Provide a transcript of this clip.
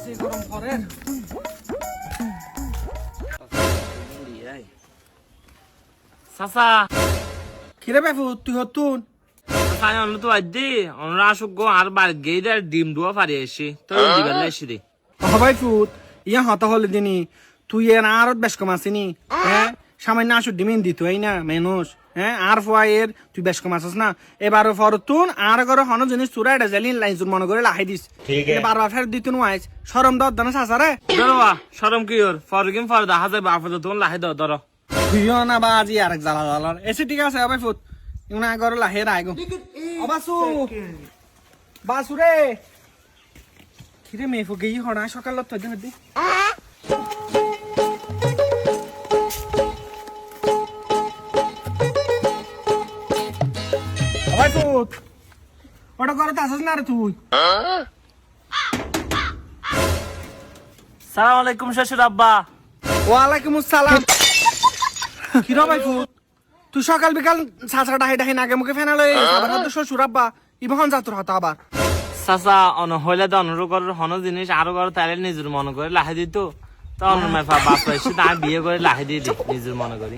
যে গরম পরে চাচা কিরে বাবু তুই হতুন চাচা অন্য তো আদি অন্য আসুক গো আর বাড়ি গিয়ে ডিম দুয়া পারি এসি তো দিবার লাইছি রে হবাই ফুট ইয়া হতা হলে দিনি তুই এর আর বেশ কম আসিনি হ্যাঁ সামান্য আসু ডিমিন দিত এই না মানুষ হ্যাঁ আর ফয়ের তুই বেশ কম আসস না এবার ফরতুন আর ঘরে হন জিনিস তুরা এটা জালিন লাইন মনে করে লাহাই দিস বারবার ফের দিতুন ওয়াইস শরম দর দানা সাসারে ধরবা শরম কি ওর ফরগিম ফর দেখা যায় বাপে তো লাহে দাও ধরো তুইও না বা আজি আরেক জ্বালা জ্বালার এসে ঠিক আছে হবাই ফুট ইউনা ঘরে লাহে রাইগো অবাসু বাসু রে কিরে মেয়ে ফুকে ই হড়া সকাল তো দিন দি ভাই ফুট ওটা করে আসিস না রে তুই সালাম আলাইকুম শ্বশুর আব্বা ওয়ালাইকুম আসসালাম কিরা ভাই ফুট তুই সকাল বিকাল ছাছড়া ডাহি ডাহি নাকে মুখে ফেনা লই আবার তো শ্বশুর আব্বা ইবহন যাতুর হতা আবার চাচা অন হইলে তো অনুরোধ করার হন জিনিস আরো করে তাইলে নিজের মনে করে লাহে দিত তো অন্য মেফা বাপ এসে আমি বিয়ে করে লাহে দিয়ে দিই নিজের মনে করি